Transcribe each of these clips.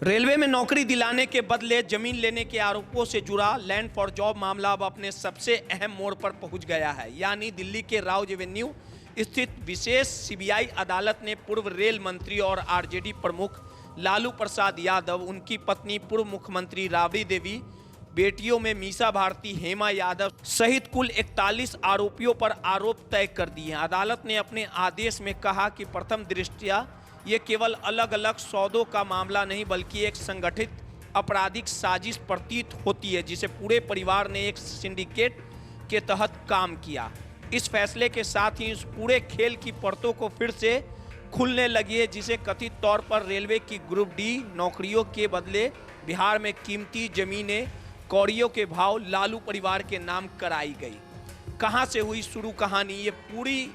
Railway में नौकरी दिलाने के बदले जमीन लेने के आरोपों से जुड़ा लैंड फॉर जॉब मामला अब अपने सबसे अहम मोड़ पर पहुंच गया है। यानी दिल्ली के राव एवेन्यू स्थित विशेष सीबीआई अदालत ने पूर्व रेल मंत्री और आरजेडी प्रमुख लालू प्रसाद यादव, उनकी पत्नी पूर्व मुख्यमंत्री राबड़ी देवी, बेटियों में मीसा भारती, हेमा यादव सहित कुल 41 आरोपियों पर आरोप तय कर दिए हैं। अदालत ने अपने आदेश में कहा कि प्रथम दृष्टया ये केवल अलग अलग सौदों का मामला नहीं बल्कि एक संगठित आपराधिक साजिश प्रतीत होती है जिसे पूरे परिवार ने एक सिंडिकेट के तहत काम किया। इस फैसले के साथ ही इस पूरे खेल की परतों को फिर से खुलने लगी है जिसे कथित तौर पर रेलवे की ग्रुप डी नौकरियों के बदले बिहार में कीमती जमीनें कौड़ियों के भाव लालू परिवार के नाम कराई गई। कहां से हुई शुरू कहानी, ये पूरी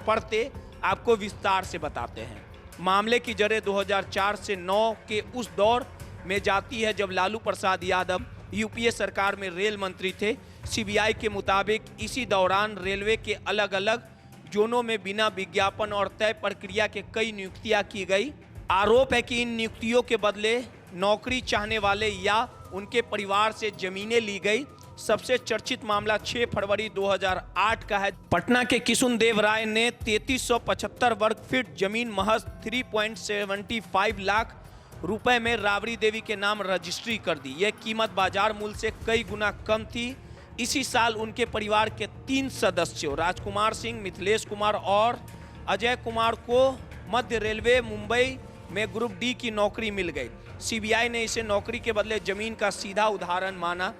परतें आपको विस्तार से बताते हैं। मामले की जड़ें 2004 से 9 के उस दौर में जाती है जब लालू प्रसाद यादव यूपीए सरकार में रेल मंत्री थे। सीबीआई के मुताबिक इसी दौरान रेलवे के अलग अलग जोनों में बिना विज्ञापन और तय प्रक्रिया के कई नियुक्तियां की गई। आरोप है कि इन नियुक्तियों के बदले नौकरी चाहने वाले या उनके परिवार से जमीनें ली गई। सबसे चर्चित मामला 6 फरवरी 2008 का है। पटना के किशुन देव राय ने 3375 वर्ग फीट जमीन महज 3.75 लाख रुपए में राबड़ी देवी के नाम रजिस्ट्री कर दी। यह कीमत बाजार मूल्य से कई गुना कम थी। इसी साल उनके परिवार के 3 सदस्यों राजकुमार सिंह, मिथिलेश कुमार और अजय कुमार को मध्य रेलवे मुंबई में ग्रुप डी की नौकरी मिल गई। सीबीआई ने इसे नौकरी के बदले जमीन का सीधा उदाहरण माना।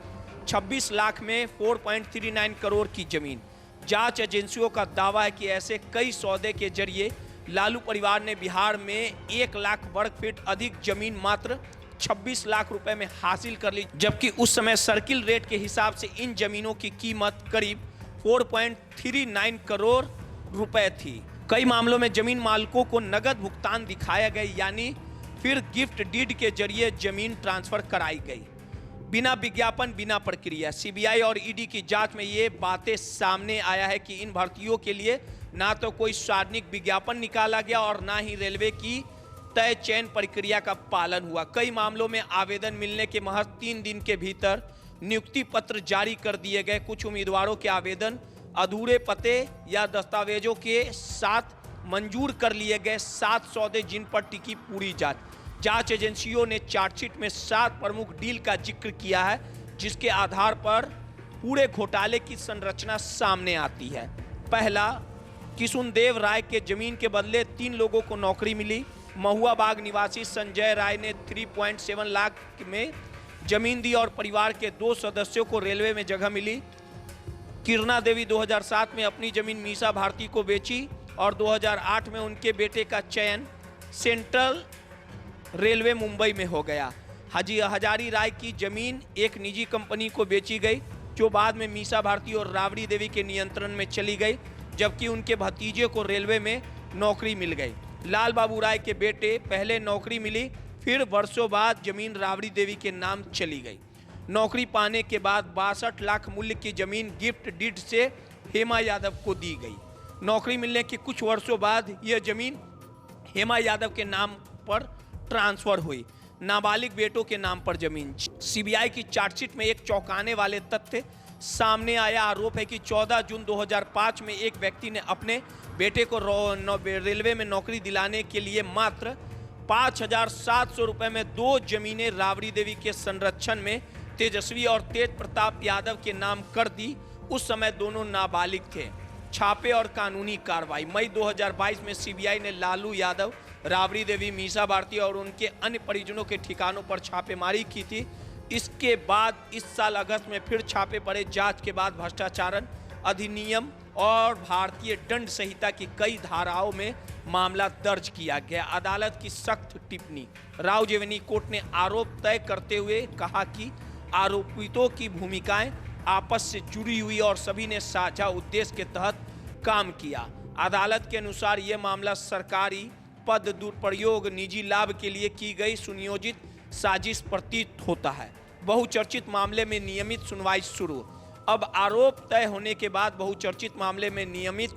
26 लाख में 4.39 करोड़ की जमीन। जांच एजेंसियों का दावा है कि ऐसे कई सौदे के जरिए लालू परिवार ने बिहार में 1 लाख वर्ग फीट अधिक जमीन मात्र 26 लाख रुपए में हासिल कर ली, जबकि उस समय सर्किल रेट के हिसाब से इन जमीनों की कीमत करीब 4.39 करोड़ रुपए थी। कई मामलों में जमीन मालिकों को नगद भुगतान दिखाया गया, यानी फिर गिफ्ट डीड के जरिए जमीन ट्रांसफर कराई गई बिना विज्ञापन, बिना प्रक्रिया। सीबीआई और ईडी की जांच में ये बातें सामने आया है कि इन भर्तियों के लिए ना तो कोई सार्वजनिक विज्ञापन निकाला गया और ना ही रेलवे की तय चयन प्रक्रिया का पालन हुआ। कई मामलों में आवेदन मिलने के महज 3 दिन के भीतर नियुक्ति पत्र जारी कर दिए गए। कुछ उम्मीदवारों के आवेदन अधूरे पते या दस्तावेजों के साथ मंजूर कर लिए गए। 7 सौदे जिन पर टिकी पूरी जांच। जांच एजेंसियों ने चार्जशीट में 7 प्रमुख डील का जिक्र किया है जिसके आधार पर पूरे घोटाले की संरचना सामने आती है। पहला, किशुन देव राय के जमीन के बदले 3 लोगों को नौकरी मिली। महुआ बाग निवासी संजय राय ने 3.7 लाख में जमीन दी और परिवार के 2 सदस्यों को रेलवे में जगह मिली। किरणा देवी 2007 में अपनी जमीन मीसा भारती को बेची और 2008 में उनके बेटे का चयन सेंट्रल रेलवे मुंबई में हो गया। हजारी राय की जमीन एक निजी कंपनी को बेची गई जो बाद में मीसा भारती और राबड़ी देवी के नियंत्रण में चली गई, जबकि उनके भतीजे को रेलवे में नौकरी मिल गई। लाल बाबू राय के बेटे पहले नौकरी मिली, फिर वर्षों बाद जमीन राबड़ी देवी के नाम चली गई। नौकरी पाने के बाद 62 लाख मूल्य की जमीन गिफ्ट डीड से हेमा यादव को दी गई। नौकरी मिलने के कुछ वर्षों बाद यह जमीन हेमा यादव के नाम पर ट्रांसफर हुई। नाबालिग बेटों के नाम पर जमीन। सीबीआई की चार्जशीट में एक चौंकाने वाले तथ्य सामने आया। आरोप है कि 14 जून 2005 में एक व्यक्ति ने अपने बेटे को रेलवे में नौकरी दिलाने के लिए मात्र 5,700 रुपए में 2 जमीनें राबड़ी देवी के संरक्षण में तेजस्वी और तेज प्रताप यादव के नाम कर दी। उस समय दोनों नाबालिग थे। छापे और कानूनी कार्रवाई। मई 2022 में सीबीआई ने लालू यादव, राबड़ी देवी, मीसा भारती और उनके अन्य परिजनों के ठिकानों पर छापेमारी की थी। इसके बाद इस साल अगस्त में फिर छापे पड़े। जांच के बाद भ्रष्टाचार अधिनियम और भारतीय दंड संहिता की कई धाराओं में मामला दर्ज किया गया। अदालत की सख्त टिप्पणी। राव एवेन्यू कोर्ट ने आरोप तय करते हुए कहा कि आरोपितों की भूमिकाएं आपस से जुड़ी हुई और सभी ने साझा उद्देश्य के तहत काम किया। अदालत के अनुसार यह मामला सरकारी पद दुरुपयोग, निजी लाभ के लिए की गई सुनियोजित साजिश प्रतीत होता है। बहुचर्चित मामले में नियमित सुनवाई शुरू। अब आरोप तय होने के बाद बहुचर्चित मामले में नियमित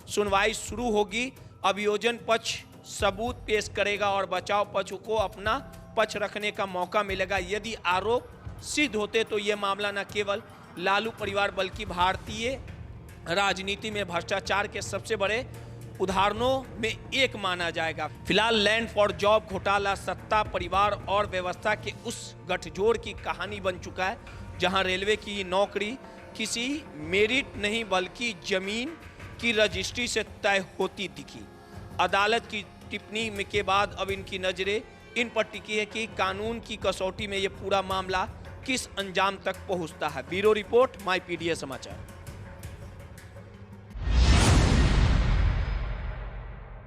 सुनवाई शुरू होगी। अभियोजन पक्ष सबूत पेश करेगा और बचाव पक्ष को अपना पक्ष रखने का मौका मिलेगा। यदि आरोप सिद्ध होते तो ये मामला न केवल लालू परिवार बल्कि भारतीय राजनीति में भ्रष्टाचार के सबसे बड़े उदाहरणों में एक माना जाएगा। फिलहाल लैंड फॉर जॉब घोटाला सत्ता, परिवार और व्यवस्था के उस गठजोड़ की कहानी बन चुका है जहां रेलवे की नौकरी किसी मेरिट नहीं बल्कि जमीन की रजिस्ट्री से तय होती दिखी। अदालत की टिप्पणी के बाद अब इनकी नजरें इन पर टिकी है कि कानून की कसौटी में ये पूरा मामला किस अंजाम तक पहुंचता है। ब्यूरो रिपोर्ट, माई पीडीए समाचार।